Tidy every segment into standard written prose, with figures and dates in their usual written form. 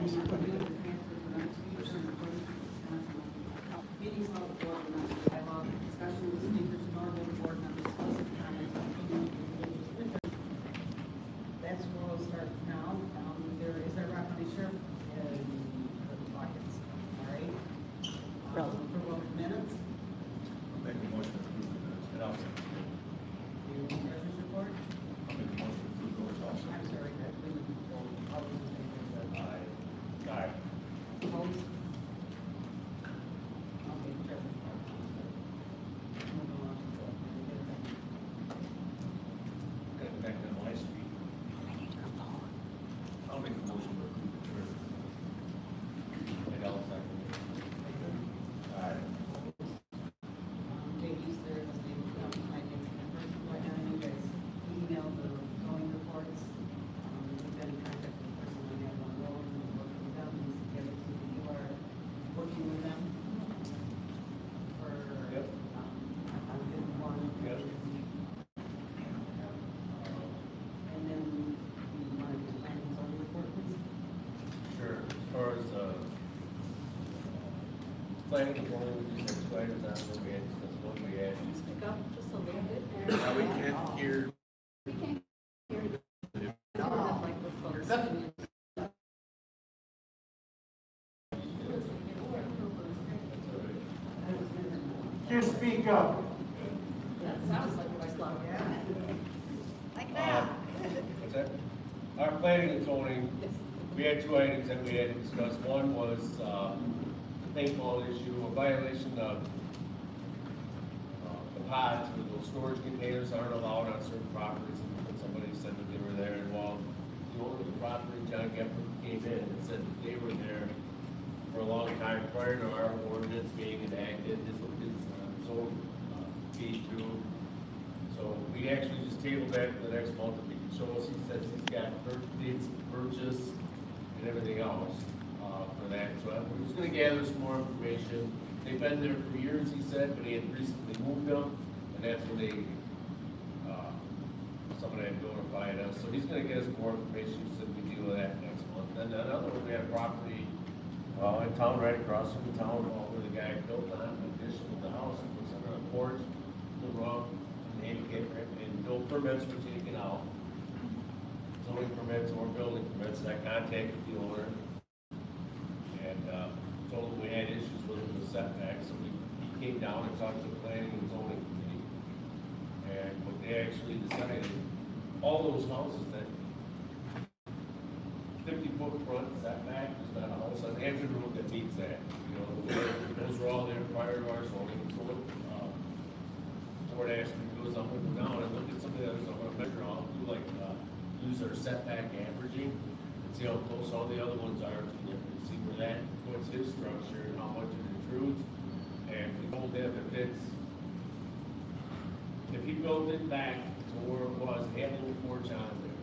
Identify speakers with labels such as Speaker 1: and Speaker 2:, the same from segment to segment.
Speaker 1: Meetings held with board members, dialogue, discussion with speakers, nor will board members solicit comments or opinions of individuals with them. That's where we'll start now. Is there Rockland Sheriff in the pockets? All right. Approval of minutes.
Speaker 2: I'll make a motion to approve the minutes. And I'll second.
Speaker 1: The treasurer's report.
Speaker 2: I'll make a motion to approve those also.
Speaker 1: I'm sorry, that we all those in favor of that.
Speaker 2: Aye.
Speaker 1: Opposed? Okay, treasurer's report. Moving on to the.
Speaker 2: And back on my street. I'll make a motion to approve the treasurer. And I'll second. Aye.
Speaker 1: Jay Easter, the state finance members, right now, you guys emailed the zoning reports. We've been in contact with the person we have on roll, and we're working with them, and together, you are working with them for,
Speaker 2: Yep.
Speaker 1: on different one.
Speaker 2: Yep.
Speaker 1: And then, we want to do planning and zoning report, please?
Speaker 2: Sure. As far as, planning and zoning, we just explained it, that's what we had, that's what we had.
Speaker 3: Speak up just a little bit.
Speaker 2: We can't hear.
Speaker 3: We can't hear you. Turn that microphone.
Speaker 4: Just speak up.
Speaker 3: That sounds like a voice loud.
Speaker 2: What's that? Our planning and zoning,
Speaker 3: Yes.
Speaker 2: we had two items that we had to discuss. One was, the paintball issue, a violation of, the pods, where those storage containers aren't allowed on certain properties. And somebody said that they were there, and while the owner of the property, John Gepper, came in and said that they were there for a long time prior to our ordinance being enacted, his own, B2. So we actually just tabled that for the next month, if he can show us, he says he's got dates of purchase and everything else, for that. So we're just gonna gather some more information. They've been there for years, he said, but he had recently moved them, and that's when they, somebody had notified us. So he's gonna get us more information, so we deal with that next month. Then another one, we had a property, in town, right across from the town hall, where the guy built on an addition of the house, it was under a porch, the wrong, handicap ramp, and no permits were taken out. Zoning permits or building permits, and I contacted the owner, and, told him we had issues with the setbacks, so he came down and talked to the planning and zoning committee. And what they actually decided, all those houses that 50-foot front setback, there's not a house on Hampton Road that meets that. You know, those were all there prior to our zoning, so what, board asked me to go, I'm gonna go down and look at some of the others, I'm gonna measure all, do like, use our setback averaging, and see how close all the other ones are to the, see where that puts his structure and how much it intrudes. And we told him if he built it back to where it was, had a little porch on there,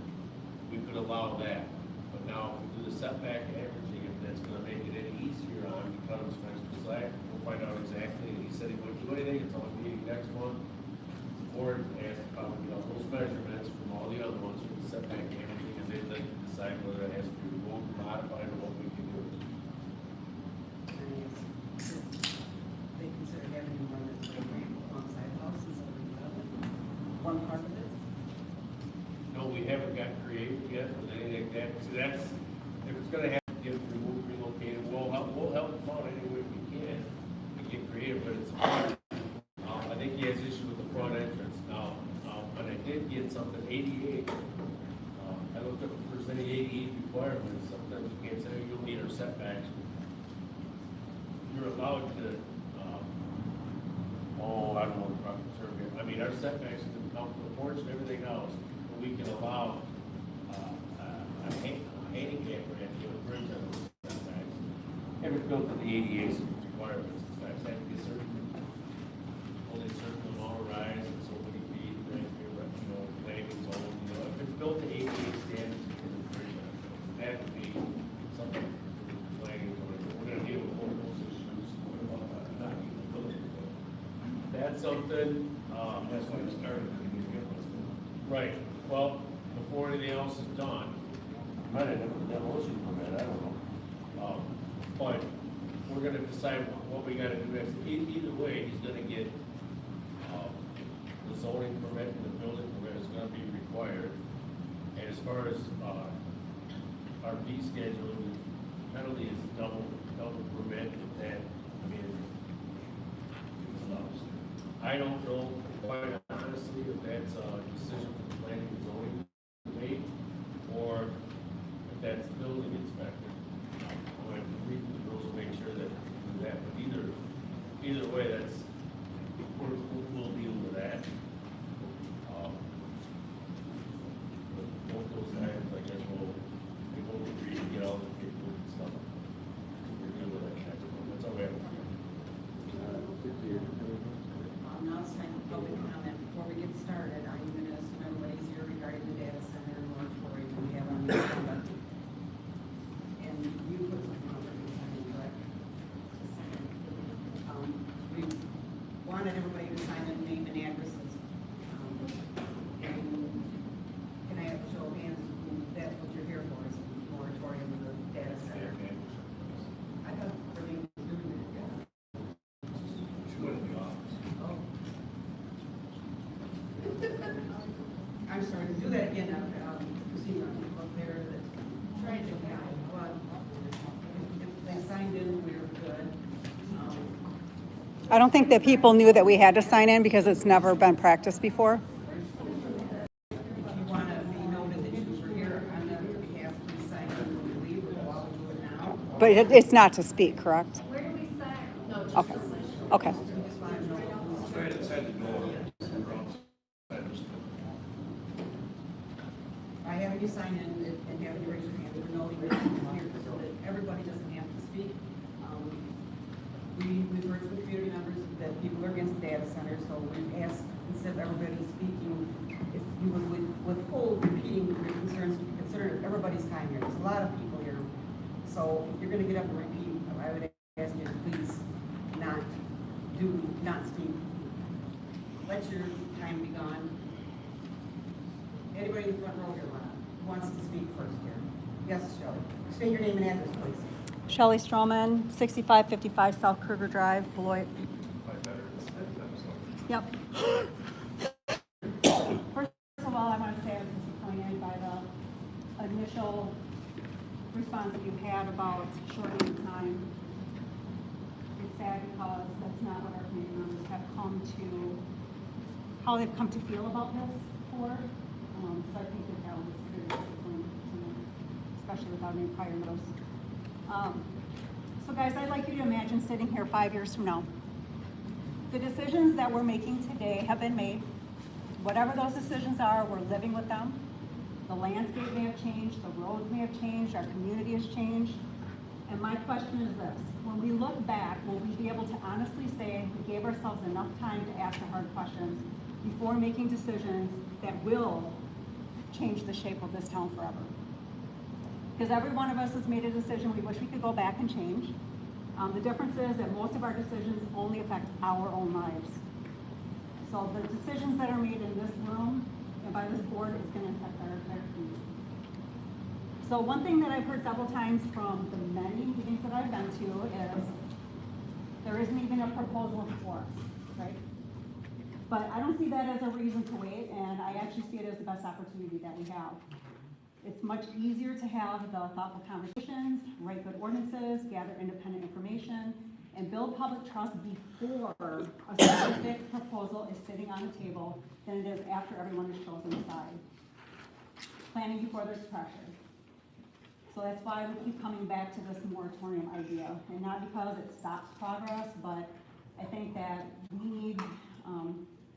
Speaker 2: we could allow that. But now, if we do the setback averaging, if that's gonna make it any easier on, because it's fence slack, we'll find out exactly. And he said he wouldn't do anything until the meeting next month. The board asked about, those measurements from all the other ones for the setback averaging, and they'd like to decide whether it has to be removed, modified, or what we can do.
Speaker 1: They consider having one that's alongside houses or the other, one part of it.
Speaker 2: No, we haven't got creative yet with anything like that. So that's, if it's gonna have to get removed, relocated, we'll help them out any way we can to get creative, but it's hard. I think he has issue with the front entrance now, but I did get something, 88. I looked up if there's any 88 requirements, sometimes you can't say you'll meet our setbacks. You're allowed to, I don't know the proper term here. I mean, our setbacks can come from the porch and everything else, but we can allow, a handicap ramp, bridge on those setbacks. If it's built to the ADA requirements, it's not, have to be certain, only certain amount of rise and so many feet, landing zone, if it's built to ADA standards, it's a bridge on it. That would be something for planning, we're gonna deal with all those issues, not even the building. That's something, that's why it started. Right, well, before anything else is done,
Speaker 4: Might have never demolition permit, I don't know.
Speaker 2: But we're gonna decide what we gotta do next. Either way, he's gonna get, the zoning permit and the building permit is gonna be required. And as far as, our fee schedule, the penalty is double permit, if that, I mean, it's allowed. I don't know, quite honestly, if that's a decision for the planning and zoning to make, or if that's building inspector. When we read the rules, make sure that we do that, but either way, that's, we'll deal with that. Both those items, I guess, we'll agree to get all the paperwork and stuff. We're good with that, that's all we have.
Speaker 1: Now it's time for public comment. Before we get started, I'm gonna assume everybody's here regarding the data center moratorium we have on the agenda. And you put something on there, correct? We wanted everybody to sign their name and addresses. And can I have a show of hands, that's what you're here for, is the moratorium of the data center? I thought everybody was doing that, yeah.
Speaker 2: She went in the office.
Speaker 1: Oh. I'm sorry, do that again, proceed on, up there, try to, well, if they signed in, we're good.
Speaker 5: I don't think that people knew that we had to sign in because it's never been practiced before.
Speaker 1: If you want to be noted that you were here on their behalf, please sign in when you leave, we'll do it now.
Speaker 5: But it's not to speak, correct?
Speaker 3: Where do we sign? No, just
Speaker 5: Okay.
Speaker 3: the sign.
Speaker 5: Okay.
Speaker 1: We just want to know who's
Speaker 2: Right inside the door.
Speaker 1: by having you sign in and having you raise your hand, we're noting that you're here so that everybody doesn't have to speak. We've heard from community members that people are against the data center, so we've asked, instead of everybody speaking, if you would withhold repeating your concerns, consider everybody's time here. There's a lot of people here. So if you're gonna get up and repeat, I would ask you to please not speak. Let your time be gone. Anybody in the front row here wants to speak first here? Yes, Shelley. State your name and address, please.
Speaker 5: Shelley Stroman, 6555 South Kruger Drive, Beloit. Yep. First of all, I want to say I was disappointed by the initial response that you had about shortening the time. It's sad because that's not what our community members have come to, how they've come to feel about this for. So I think that was very disappointing to me, especially without any prior notice. So guys, I'd like you to imagine sitting here 5 years from now. The decisions that we're making today have been made. Whatever those decisions are, we're living with them. The landscape may have changed, the roads may have changed, our community has changed. And my question is this: when we look back, will we be able to honestly say we gave ourselves enough time to ask the hard questions before making decisions that will change the shape of this town forever? Because every one of us has made a decision we wish we could go back and change. The difference is that most of our decisions only affect our own lives. So the decisions that are made in this room and by this board is going to affect our entire community. So one thing that I've heard several times from the many meetings that I've been to is there isn't even a proposal before us, right? But I don't see that as a reason to wait, and I actually see it as the best opportunity that we have. It's much easier to have the thoughtful conversations, write good ordinances, gather independent information, and build public trust before a specific proposal is sitting on the table than it is after everyone is chosen aside. Planning before there's pressure. So that's why we keep coming back to this moratorium idea, and not because it stops progress, but I think that we need,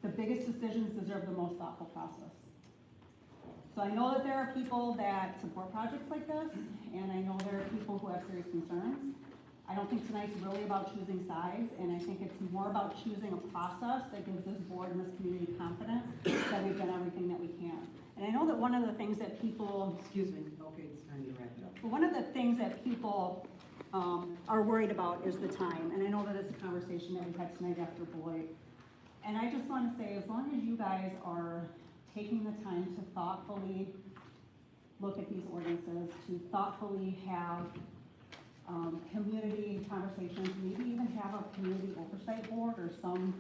Speaker 5: the biggest decisions deserve the most thoughtful process. So I know that there are people that support projects like this, and I know there are people who have serious concerns. I don't think tonight's really about choosing sides, and I think it's more about choosing a process that gives this board and this community confidence that we've done everything that we can. And I know that one of the things that people,
Speaker 1: Excuse me, okay, it's time to wrap it up.
Speaker 5: one of the things that people are worried about is the time, and I know that it's a conversation that we had tonight after Beloit. And I just want to say, as long as you guys are taking the time to thoughtfully look at these ordinances, to thoughtfully have community conversations, maybe even have a community oversight board or some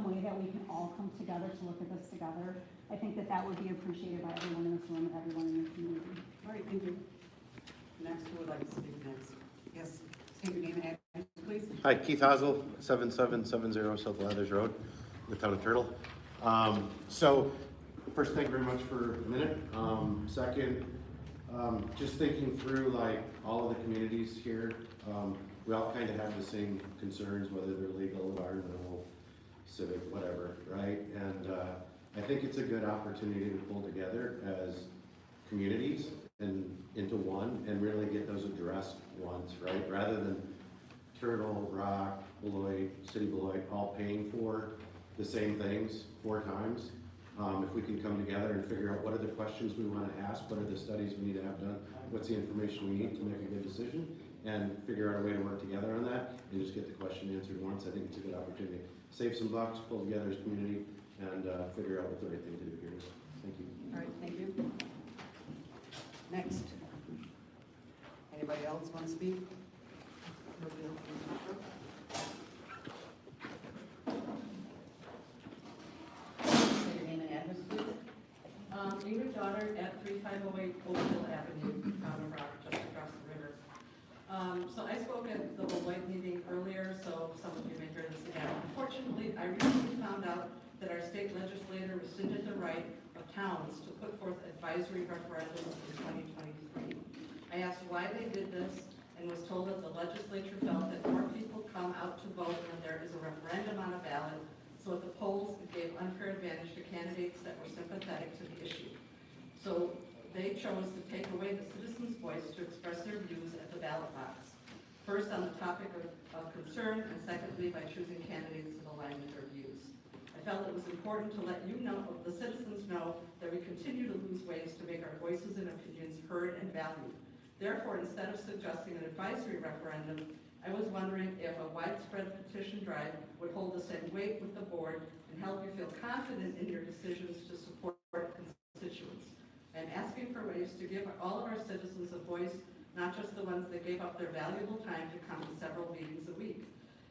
Speaker 5: way that we can all come together to look at this together. I think that that would be appreciated by everyone in this room and everyone in the community.
Speaker 1: All right, thank you. Next, who would like to speak next? Yes, state your name and address, please.
Speaker 6: Hi, Keith Hazel, 7770 South Lathers Road, the town of Turtle. So, first, thank you very much for a minute. Second, just thinking through like all of the communities here, we all kind of have the same concerns, whether they're legal, environmental, civic, whatever, right? And I think it's a good opportunity to pull together as communities and into one and really get those addressed once, right? Rather than Turtle, Rock, Beloit, City Beloit all paying for the same things 4 times. If we can come together and figure out what are the questions we want to ask, what are the studies we need to have done, what's the information we need to make a good decision, and figure out a way to work together on that, and just get the question answered once, I think it's a good opportunity. Save some bucks, pull together as a community, and figure out what the right thing to do here is. Thank you.
Speaker 1: All right, thank you. Next. Anybody else want to speak? Nobody else want to speak? Say your name and address, please.
Speaker 3: Ingrid Daughter at 3508 Oakville Avenue, town of Rock, just across the river. So I spoke at the Beloit meeting earlier, so some of you may hear this again. Unfortunately, I recently found out that our state legislator rescinded the right of towns to put forth advisory referendums in 2023. I asked why they did this and was told that the legislature felt that more people come out to vote when there is a referendum on a ballot, so at the polls it gave unfair advantage to candidates that were sympathetic to the issue. So they chose to take away the citizens' voice to express their views at the ballot box. First on the topic of concern, and secondly by choosing candidates that align with their views. I felt it was important to let you know, the citizens know, that we continue to lose ways to make our voices and opinions heard and valued. Therefore, instead of suggesting an advisory referendum, I was wondering if a widespread petition drive would hold the same weight with the board and help you feel confident in your decisions to support constituents. I'm asking for ways to give all of our citizens a voice, not just the ones that gave up their valuable time to come to several meetings a week.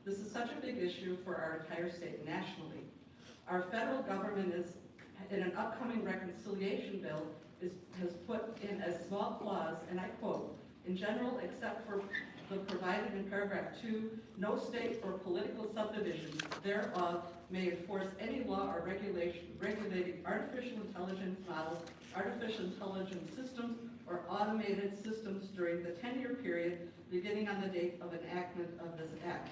Speaker 3: This is such a big issue for our entire state nationally. Our federal government is, in an upcoming reconciliation bill, has put in a small clause, and I quote, "In general, except for the provided in paragraph 2, no state or political subdivision thereof may enforce any law or regulation regulating artificial intelligence models, artificial intelligence systems, or automated systems during the 10-year period beginning on the date of enactment of this act."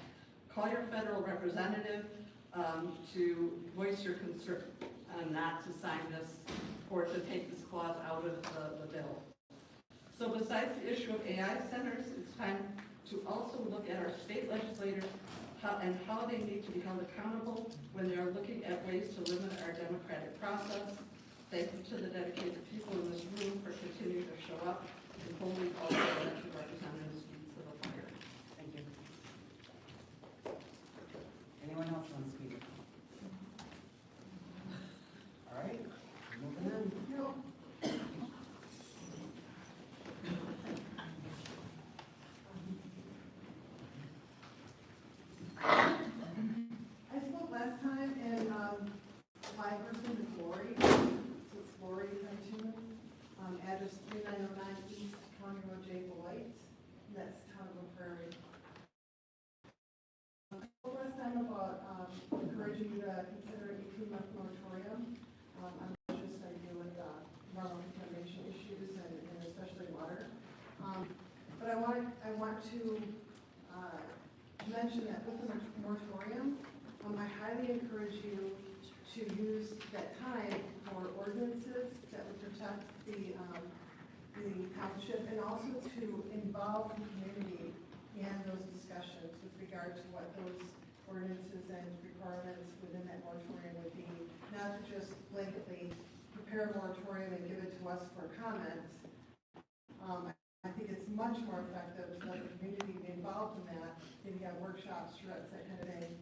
Speaker 3: Call your federal representative to voice your concern, not to sign this or to take this clause out of the bill. So besides the issue of AI centers, it's time to also look at our state legislators and how they need to be held accountable when they are looking at ways to limit our democratic process. Thank you to the dedicated people in this room for continuing to show up and holding all the elected representatives' feet to the fire.
Speaker 1: Thank you. Anyone else want to speak? All right, moving on.
Speaker 7: I spoke last time, and my first name is Lori, so it's Lori Frenchman, address 3909 East County Road, J. Beloit, and that's Town of Prairie. I spoke last time about encouraging you to consider a 2-month moratorium on just I do with environmental contamination issues and especially water. But I want to mention that with the moratorium, I highly encourage you to use that time for ordinances that would protect the township, and also to involve the community in those discussions with regard to what those ordinances and requirements within that moratorium would be, not to just blanketly prepare a moratorium and give it to us for comment. I think it's much more effective to let the community be involved in that, maybe have workshops, charrettes, that kind of thing,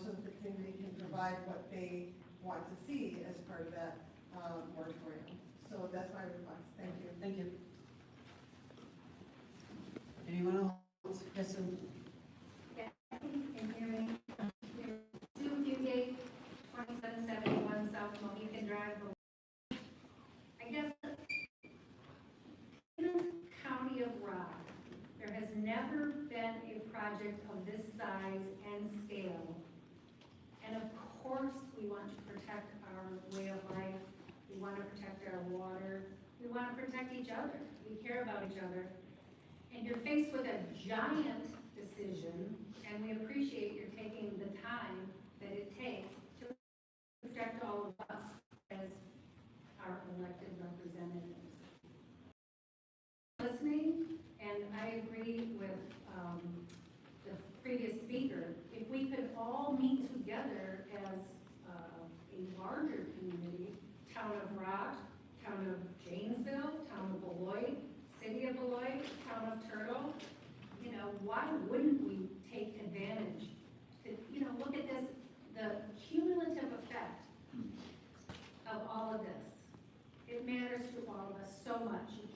Speaker 7: so that the community can provide what they want to see as part of that moratorium. So that's my request. Thank you.
Speaker 1: Thank you. Anyone else? Yes,
Speaker 8: never been a project of this size and scale. And of course, we want to protect our way of life, we want to protect our water, we want to protect each other, we care about each other. And you're faced with a giant decision, and we appreciate your taking the time that it takes to protect all of us as our elected representatives. Listening, and I agree with the previous speaker, if we could all meet together as a larger community, Town of Rock, Town of Janesville, Town of Beloit, City of Beloit, Town of Turtle, you know, why wouldn't we take advantage to, you know, look at this, the cumulative effect of all of this. It matters to all of us so much. You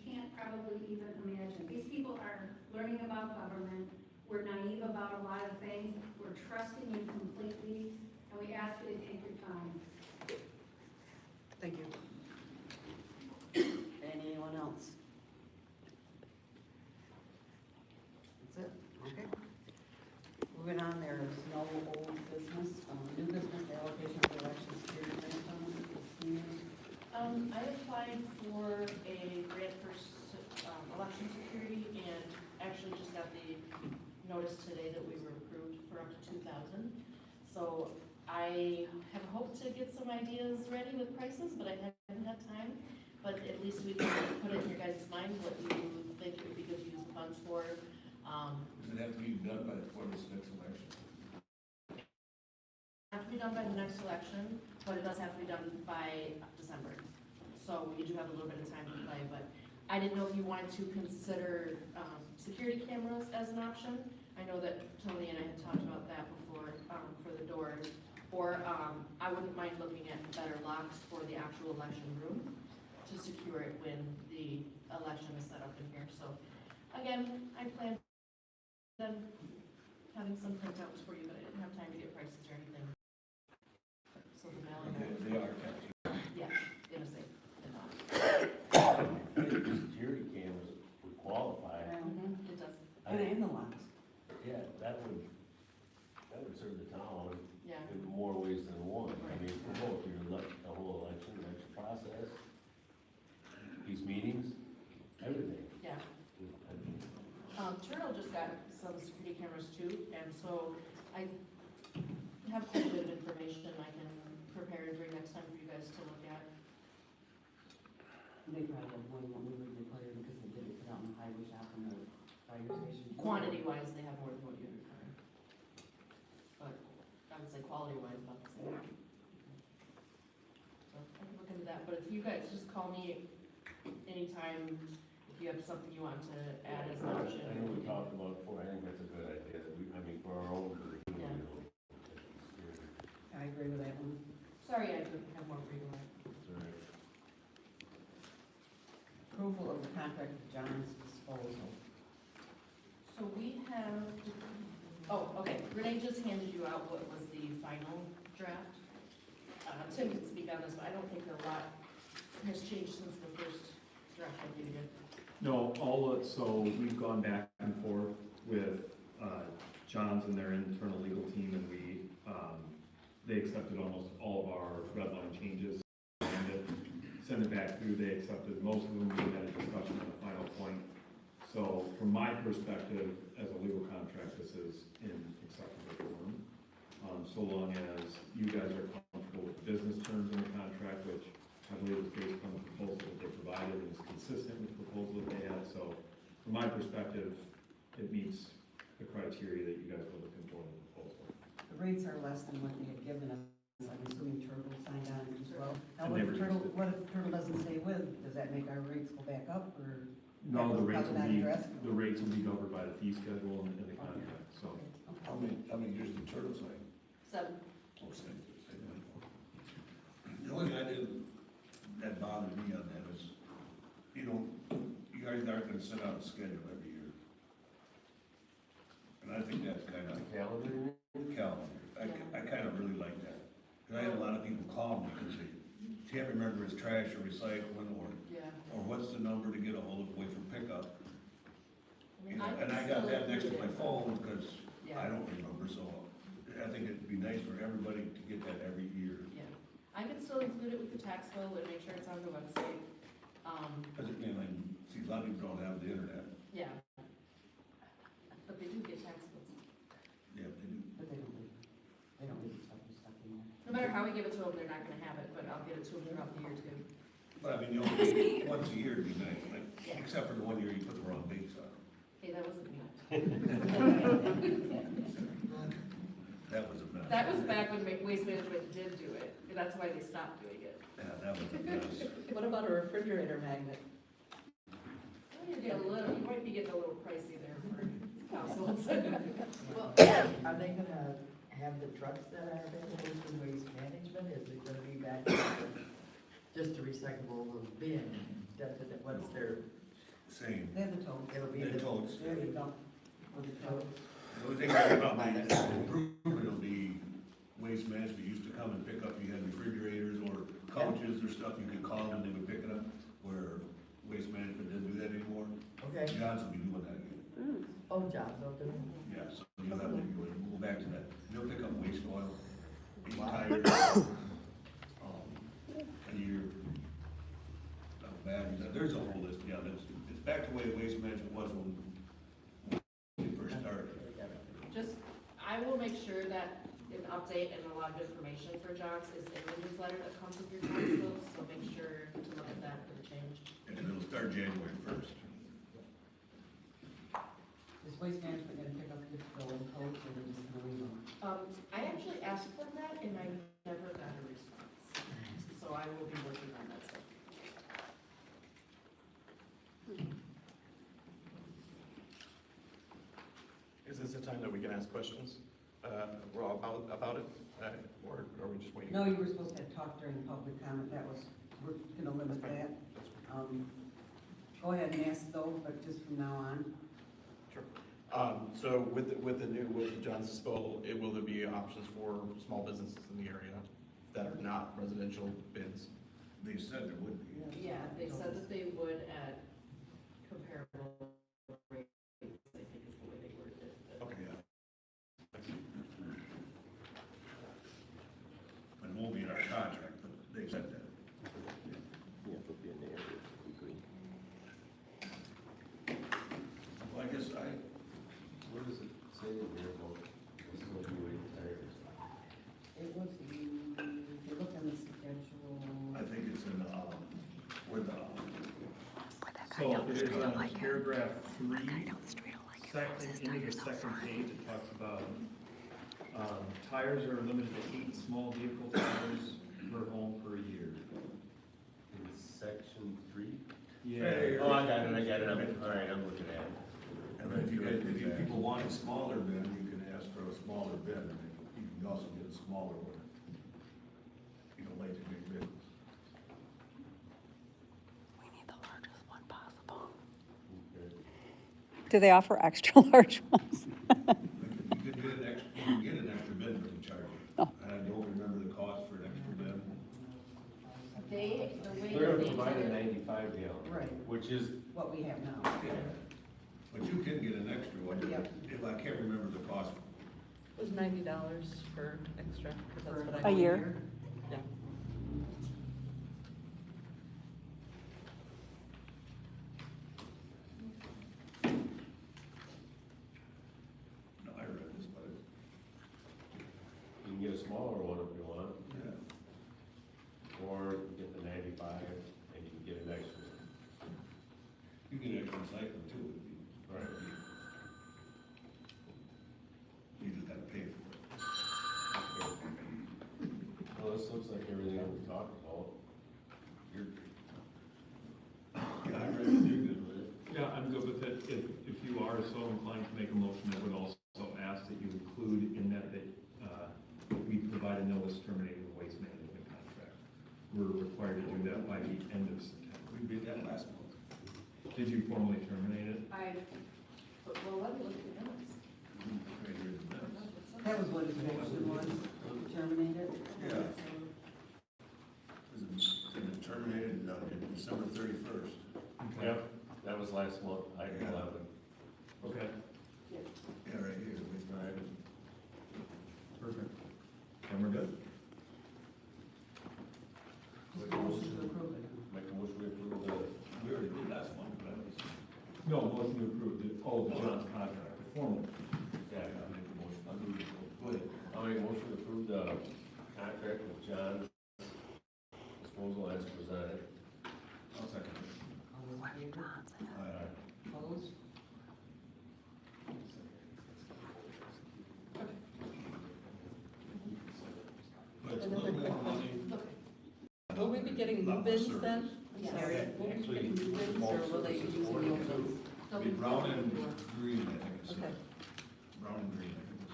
Speaker 8: can't probably even imagine. These people are learning about government. We're naive about a lot of things. We're trusting you completely, and we ask you to take your time.
Speaker 1: Thank you. Anyone else? That's it, okay. Moving on, there is no old business, new business, allocation of election security grant fund.
Speaker 9: I applied for a grant for election security and actually just got the notice today that we were approved for up to 2,000. So I have hoped to get some ideas ready with prices, but I haven't had time. But at least we can put it in your guys' mind what you think it would be good to use the funds for.
Speaker 10: Does it have to be done before this next election?
Speaker 9: Have to be done by the next election, but it does have to be done by December. So you do have a little bit of time to play, but I didn't know if you wanted to consider security cameras as an option. I know that Tony and I had talked about that before for the doors. Or I wouldn't mind looking at better locks for the actual election room to secure it when the election is set up in here. So again, I plan on having some printouts for you, but I didn't have time to get prices or anything. So the mailing.
Speaker 10: Okay, they are kept.
Speaker 9: Yeah, in a safe.
Speaker 2: Security cameras would qualify.
Speaker 9: It does.
Speaker 1: And the locks.
Speaker 2: Yeah, that would serve the town
Speaker 9: Yeah.
Speaker 2: in more ways than one. I mean, for both, the whole election process, these meetings, everything.
Speaker 9: Yeah.
Speaker 2: I mean,
Speaker 9: Turtle just got some security cameras too, and so I have quite a bit of information I can prepare and bring next time for you guys to look at.
Speaker 1: They probably have more than what we would require because they didn't put out in the highway shop and the fire station.
Speaker 9: Quantity-wise, they have more than what you require. But I would say quality-wise, about the same. So I can look into that, but if you guys just call me anytime, if you have something you want to add as an option.
Speaker 2: I know we talked about it before, I think that's a good idea, that I mean, for our own,
Speaker 9: Yeah.
Speaker 1: I agree with that one.
Speaker 9: Sorry, I couldn't have more freedom.
Speaker 1: Approval of the contract with John's Disposal.
Speaker 9: So we have, oh, okay, Renee just handed you out what was the final draft. Tim can speak on this, but I don't think a lot has changed since the first draft I gave you.
Speaker 11: No, so we've gone back and forth with John's and their internal legal team, and they accepted almost all of our red line changes. Send it back through, they accepted most of them, we had a discussion on the final point. So from my perspective, as a legal contract, this is in acceptable form. So long as you guys are comfortable with business terms in the contract, which I believe is based on the proposal that they provided and is consistent with the proposal that they had. So from my perspective, it meets the criteria that you guys were looking for in the proposal.
Speaker 1: The rates are less than what they had given us. I'm assuming Turtle signed on as well. Now,
Speaker 11: And
Speaker 1: what
Speaker 11: they
Speaker 1: if Turtle,
Speaker 11: reduced it.
Speaker 1: what if Turtle doesn't stay with? Does that make our rates go back up or?
Speaker 11: No,
Speaker 1: that
Speaker 11: the
Speaker 1: was
Speaker 11: rates will
Speaker 1: probably
Speaker 11: be,
Speaker 1: not addressed?
Speaker 11: the rates will be governed by the fee schedule and the contract, so.
Speaker 1: Okay.
Speaker 10: How many years did Turtle sign?
Speaker 9: 7.
Speaker 10: Oh, same. The only thing that bothered me on that is, you know, you guys aren't gonna send out a schedule every year. And I think that's kind of
Speaker 2: Calendar?
Speaker 10: calendar. I kind of really like that. Cause I had a lot of people call me because they can't remember his trash or recycling
Speaker 9: Yeah.
Speaker 10: or what's the number to get a hold of away from pickup. You know, and I got that next to my phone, because
Speaker 9: Yeah.
Speaker 10: I don't remember, so I think it'd be nice for everybody to get that every year.
Speaker 9: Yeah, I can still include it with the tax bill and make sure it's on the website.
Speaker 10: Because, I mean, see, a lot of people don't have the internet.
Speaker 9: Yeah. But they do get tax bills.
Speaker 10: Yeah, they do.
Speaker 1: But they don't leave stuff in there.
Speaker 9: No matter how we give it to them, they're not gonna have it, but I'll give it to them throughout the year too.
Speaker 10: But I mean, you only, once a year would be nice, like, except for the one year you put the wrong dates on.
Speaker 9: Hey, that wasn't me.
Speaker 10: That was a mess.
Speaker 9: That was back when Waste Management did do it. That's why they stopped doing it.
Speaker 10: Yeah, that was a mess.
Speaker 3: What about a refrigerator magnet?
Speaker 9: You get a little, you might be getting a little pricey there for households.
Speaker 12: Well, are they gonna have the trucks that are available through Waste Management? Is it gonna be back to just a recyclable bin? What's their,
Speaker 10: Same.
Speaker 1: They're the totes.
Speaker 12: it'll be
Speaker 10: The
Speaker 12: the.
Speaker 10: totes.
Speaker 1: There you go. For the totes.
Speaker 10: The only thing about the improvement will be Waste Management used to come and pick up, you had refrigerators or couches or stuff, you could call them and they would pick it up, where Waste Management didn't do that anymore.
Speaker 12: Okay,
Speaker 10: John's will be doing that again.
Speaker 12: oh, jobs, will do.
Speaker 10: Yeah, so you'll have to, we'll go back to that. They'll pick up waste oil, tires, and your, batteries, there's a whole list, yeah, it's back to the way Waste Management was when we first started.
Speaker 9: Just, I will make sure that an update and a lot of information for John's is in the newsletter that comes with your tax bills, so make sure to look at that for the change.
Speaker 10: And it'll start January 1st.
Speaker 1: Is Waste Management gonna pick up the totes or they're just gonna leave them?
Speaker 9: I actually asked them that and I never got a response. So I will be working on that stuff.
Speaker 6: Is this a time that we can ask questions, Rob, about it, or are we just waiting?
Speaker 1: No, you were supposed to have talked during public comment, that was, we're gonna limit that. Go ahead and ask though, but just from now on.
Speaker 13: Sure. So with the John's disposal, will there be options for small businesses in the area that are not residential bins?
Speaker 10: They said there would be.
Speaker 9: Yeah, they said that they would at comparable rates, I think is the way they worded it.
Speaker 13: Okay.
Speaker 10: Yeah. But it won't be in our contract, but they said that.
Speaker 6: Yeah, it'll be in the area, agree.
Speaker 10: Well, I guess
Speaker 6: Where does it say in here about tires?
Speaker 1: It was, if you look on the schedule.
Speaker 10: I think it's in, where the,
Speaker 11: So it is on paragraph 3, into the second page, it talks about, tires are limited to 8 small vehicle tires per home per year.
Speaker 6: In section 3?
Speaker 11: Yeah.
Speaker 2: Oh, I got it, all right, I'm looking at it.
Speaker 10: and then if you people want a smaller bin, you can ask for a smaller bin, and you can also get a smaller one. You don't like to make bins.
Speaker 5: Do they offer extra large ones?
Speaker 10: You could get an extra bin, but they charge you.
Speaker 5: Oh.
Speaker 10: And I don't remember the cost for an extra bin.
Speaker 9: The way
Speaker 2: They're
Speaker 9: that
Speaker 2: gonna
Speaker 9: they
Speaker 2: provide a
Speaker 9: did it,
Speaker 2: 95 gallon.
Speaker 1: Right.
Speaker 2: Which is,
Speaker 1: What we have now.
Speaker 10: But you can get an extra one,
Speaker 1: Yep.
Speaker 10: if I can't remember the cost.
Speaker 3: It was $90 for extra, 'cause that's what I.
Speaker 5: A year?
Speaker 3: Yeah.
Speaker 10: No, I read this, but
Speaker 2: you can get a smaller one if you want,
Speaker 10: yeah.
Speaker 2: or get the 95 and you can get an extra one.
Speaker 10: You can actually recycle too, would be.
Speaker 2: Right.
Speaker 10: You just gotta pay for it.
Speaker 2: Well, this looks like everything that we talked about.
Speaker 10: You're, yeah, I read it, you're good with it.
Speaker 11: Yeah, I'm good with it. If you are so inclined to make a motion, I would also ask that you include in that we provide a notice terminating the waste management contract. We're required to do that by the end of September.
Speaker 10: We did that last month.
Speaker 11: Did you formally terminate it?
Speaker 9: well, let me look at the minutes.
Speaker 10: Right here in the minutes.
Speaker 1: That was what his motion was, to terminate it.
Speaker 10: Yeah. It terminated on December 31st.
Speaker 2: Yep, that was last month, item
Speaker 10: Yeah.
Speaker 2: 11.
Speaker 11: Okay,
Speaker 10: Yeah, right here, waste management.
Speaker 11: perfect. And we're good?
Speaker 2: Make a motion to approve it. Make a motion to approve the.
Speaker 10: We already did last one, but I was.
Speaker 11: No, motion to approve the, the John's contract, the formal.
Speaker 2: Yeah,
Speaker 10: I'll make the motion. I'll do it. Go ahead.
Speaker 2: I'll make a motion to approve the contract with John disposal as presented.
Speaker 11: I'll second it.
Speaker 1: All those in favor? Opposed?
Speaker 10: But it's a little more money.
Speaker 3: Will we be getting new
Speaker 10: Not
Speaker 3: bids
Speaker 10: service.
Speaker 3: then? I'm sorry, will we be getting new bids or will they be using the old ones?
Speaker 10: Be brown and green, I think it's.
Speaker 3: Okay.
Speaker 10: Brown and green, I think it's.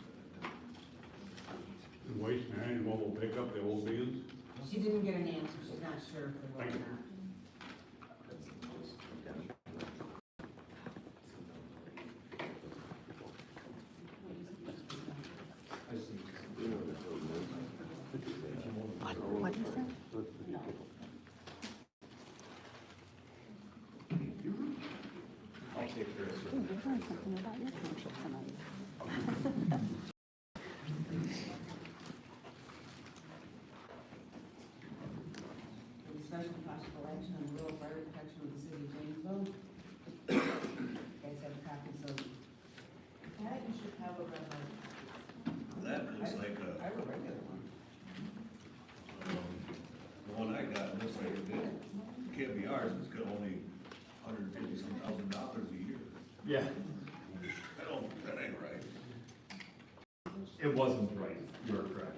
Speaker 4: And Waste Management will pick up the old bins?
Speaker 1: She didn't get an answer, she's not sure if they will or not.
Speaker 5: What is it?
Speaker 11: I'll take care of it.
Speaker 5: Ooh, we've learned something about your township tonight.
Speaker 1: Discussion of possible action on the rural fire protection of the city of Janesville. Guys have copies of,
Speaker 9: That you should have a red line.
Speaker 10: That looks like
Speaker 1: I have a regular one.
Speaker 10: the one I got, looks like it did. Can't be ours, it's got only $150,000 a year.
Speaker 11: Yeah,
Speaker 10: That ain't right.
Speaker 11: it wasn't right, you are correct.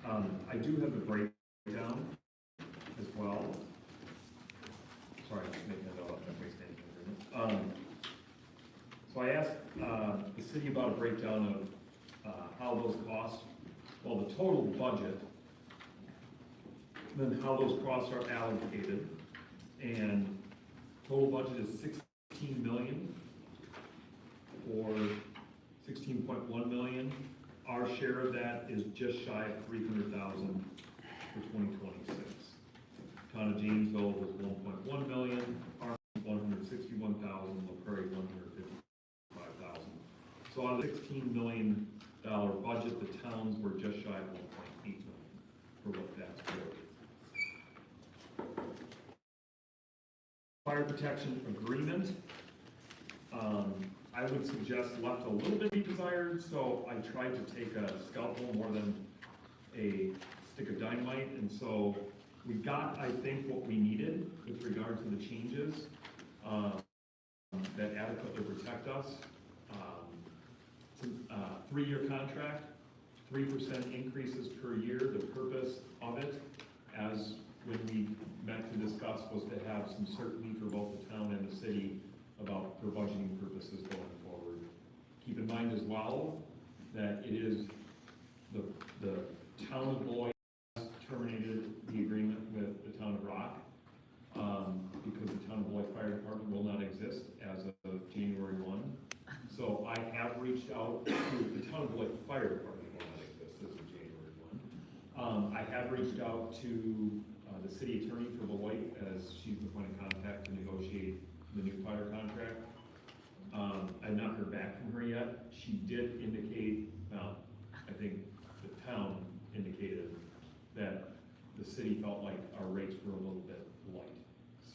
Speaker 11: I do have the breakdown as well. Sorry, I'm just making a note of that waste management agreement. So I asked, the city about a breakdown of, how those costs, well, the total budget, then how those costs are allocated. And total budget is 16 million, or 16.1 million. Our share of that is just shy of 300,000 for 2026. Town of Janesville was 1.1 million, our 161,000, LaPrairie 155,000. So out of the $16 million budget, the towns were just shy of 1.8 million for what that's for. Fire protection agreement. I would suggest left a little bit to be desired, so I tried to take a scalpel more than a stick of dynamite, and so we got, I think, what we needed with regard to the changes that adequately protect us. It's a 3-year contract, 3% increases per year. The purpose of it, as when we met to discuss, was to have some certainty for both the town and the city about for budgeting purposes going forward. Keep in mind as well that it is the town of Beloit terminated the agreement with the town of Rock because the town of Beloit Fire Department will not exist as of January 1. So I have reached out to the town of Beloit Fire Department will not exist as of January 1. I have reached out to the city attorney for Beloit as she's the point of contact to negotiate the new fire contract. I've not heard back from her yet. She did indicate, I think the town indicated that the city felt like our rates were a little bit light.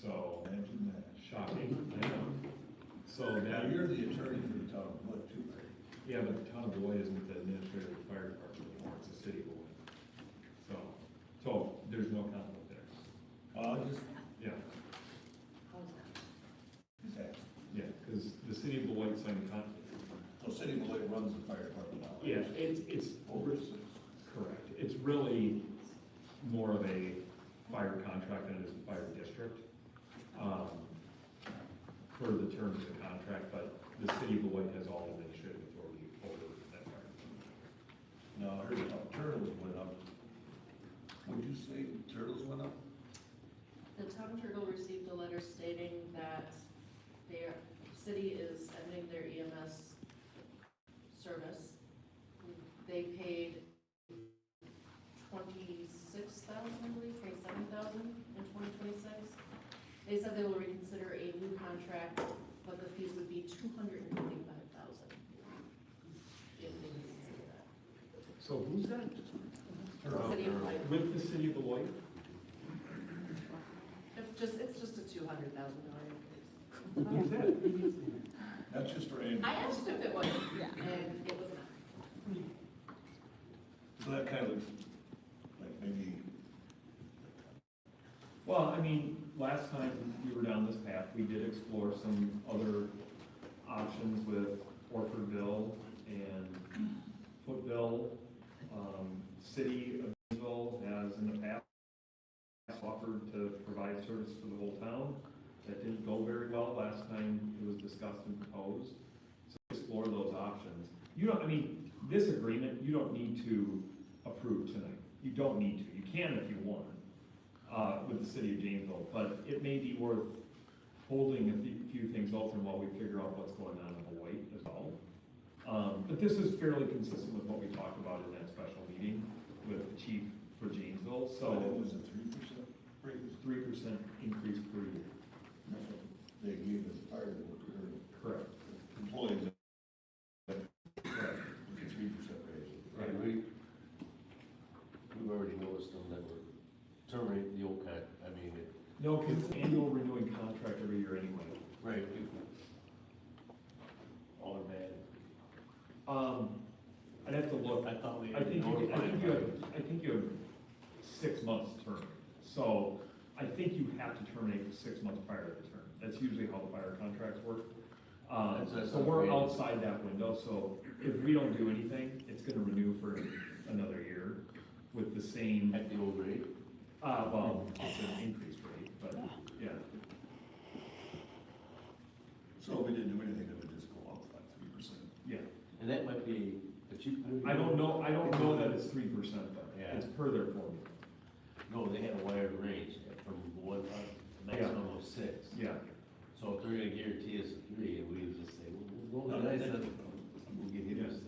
Speaker 11: So,
Speaker 10: Imagine that.
Speaker 11: shocking, I know. So
Speaker 10: Now,
Speaker 11: that,
Speaker 10: you're the attorney for the town of Blood too, right?
Speaker 11: yeah, but the town of Beloit isn't the administrator of the fire department anymore, it's the city of Beloit. So there's no conflict there.
Speaker 10: Just,
Speaker 11: Yeah,
Speaker 10: just ask.
Speaker 11: yeah, because the city of Beloit signed a contract.
Speaker 10: So City of Beloit runs the fire department now?
Speaker 11: Yeah, it's
Speaker 10: Overseas.
Speaker 11: correct. It's really more of a fire contract than it is a fire district, for the terms of the contract, but the city of Beloit has all administrative authority over that fire.
Speaker 10: No, I heard about turtles went up. Would you say turtles went up?
Speaker 9: The town of Turtle received a letter stating that their city is ending their EMS service. They paid $26,000, I believe, $27,000 in 2026. They said they will reconsider a new contract, but the fees would be $2
Speaker 11: So who's that?
Speaker 9: City of Beloit.
Speaker 11: With the city of Beloit?
Speaker 9: It's just a $200,000 increase.
Speaker 11: Who's that?
Speaker 10: That's just for Andy.
Speaker 9: I asked if it was, and it was not.
Speaker 10: So that kind of looks like maybe,
Speaker 11: Well, I mean, last time we were down this path, we did explore some other options with Orfordville and Footville. City of Gainesville has in the past offered to provide service for the whole town. That didn't go very well last time it was discussed and proposed. So explore those options. You don't, I mean, this agreement, you don't need to approve tonight. You don't need to. You can if you want, with the city of Janesville, but it may be worth holding a few things open while we figure out what's going on in Beloit as well. But this is fairly consistent with what we talked about in that special meeting with the chief for Janesville,
Speaker 10: so it
Speaker 11: so
Speaker 10: was a 3% raise.
Speaker 11: 3% increase per year.
Speaker 10: That's what they gave us fire worker,
Speaker 11: Correct.
Speaker 10: employees,
Speaker 11: Correct.
Speaker 10: with a 3% raise.
Speaker 2: Right, we've already noticed them that we're terminating the old contract, I mean,
Speaker 11: No, because it's an annual renewing contract every year anyway.
Speaker 2: right, all are bad.
Speaker 11: I'd have to look.
Speaker 2: I thought we
Speaker 11: I
Speaker 2: had
Speaker 11: think
Speaker 2: notified.
Speaker 11: I think you have 6 months term. So I think you have to terminate 6 months prior to the term. That's usually how the fire contracts work.
Speaker 2: That's
Speaker 11: So we're
Speaker 2: outrageous.
Speaker 11: outside that window, so if we don't do anything, it's gonna renew for another year with the same,
Speaker 2: At the old rate?
Speaker 11: well, it's an increased rate, but, yeah.
Speaker 10: So if we didn't do anything, it would just go up like 3%.
Speaker 11: Yeah.
Speaker 2: And that might be, but you.
Speaker 11: I don't know that it's 3% though.
Speaker 2: Yeah.
Speaker 11: It's per their formula.
Speaker 2: No, they had a wired range from one, maximum of 6.
Speaker 11: Yeah.
Speaker 2: So if they're gonna guarantee us a 3, and we would just say, well,
Speaker 10: No,
Speaker 2: we'll
Speaker 10: they-
Speaker 2: guys, we'll give you
Speaker 11: Yeah.
Speaker 2: 6.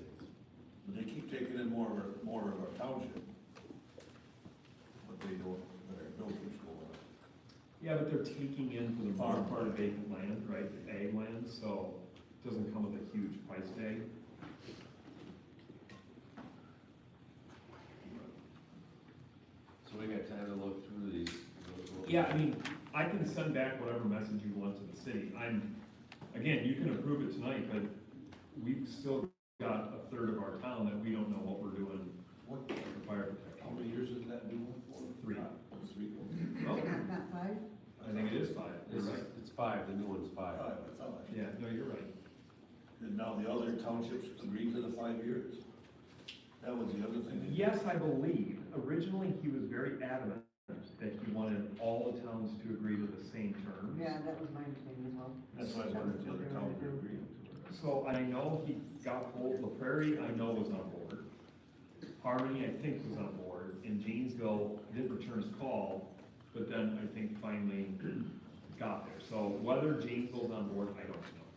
Speaker 10: But they keep taking in more of our township. But they don't, their bill keeps going up.
Speaker 11: Yeah, but they're taking in for the farm part of vacant land, right, ag land, so it doesn't come with a huge price tag.
Speaker 2: So we got time to look through these.
Speaker 11: Yeah, I mean, I can send back whatever message you want to the city. Again, you can approve it tonight, but we've still got a third of our town that we don't know what we're doing
Speaker 10: What,
Speaker 11: for fire
Speaker 10: how
Speaker 11: protection.
Speaker 10: many years is that new one for?
Speaker 11: 3.
Speaker 10: 3.
Speaker 11: Oh,
Speaker 1: Not 5?
Speaker 11: I think it is 5, you're
Speaker 2: It's,
Speaker 11: right.
Speaker 2: it's 5, the new one's 5.
Speaker 10: Five, I thought.
Speaker 11: Yeah, no, you're right.
Speaker 10: And now the other townships agreed to the 5 years. That was the other thing.
Speaker 11: Yes, I believe. Originally, he was very adamant that he wanted all the towns to agree to the same terms.
Speaker 1: Yeah, that was my understanding as well.
Speaker 10: That's why I wondered if the other towns were agreeing to it.
Speaker 11: So I know he got hold, La Prairie, I know was on board. Harmony, I think, was on board, and Janesville did return his call, but then I think finally got there. So whether Janesville's on board, I don't know.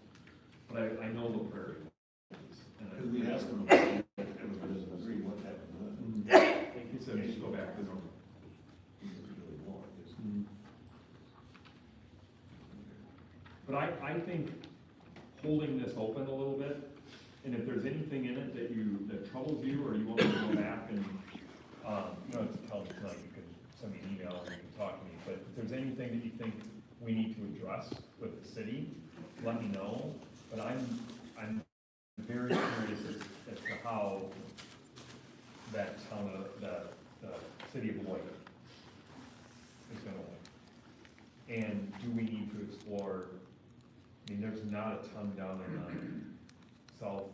Speaker 11: But I know La Prairie. is, and I-
Speaker 10: Because we asked them about it, if everybody doesn't agree, what happened to that?
Speaker 11: Mhm. I think he said just go back to normal.
Speaker 10: He doesn't really know, I guess.
Speaker 11: But I think holding this open a little bit, and if there's anything in it that troubles you, or you want me to go back and, you don't have to tell me tonight, you can send me an email, or you can talk to me, but if there's anything that you think we need to address with the city, let me know, but I'm very curious as to how that town, the city of Beloit is gonna look. And do we need to explore, I mean, there's not a ton down in the south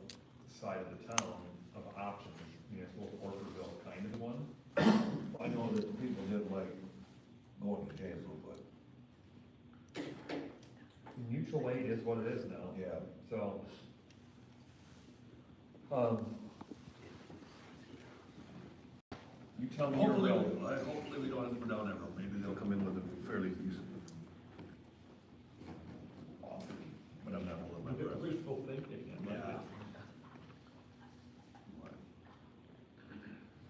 Speaker 11: side of the town of options, municipal Orfordville kind of one.
Speaker 10: I know that the people didn't like going to Janesville, but,
Speaker 11: Mutual aid is what it is now,
Speaker 10: yeah.
Speaker 11: so. You tell me your
Speaker 10: Hopefully,
Speaker 11: will.
Speaker 10: hopefully we don't have to go down that road, maybe they'll come in with a fairly decent offer, but I'm not holding my breath.
Speaker 11: Wishful thinking, I like
Speaker 10: Yeah.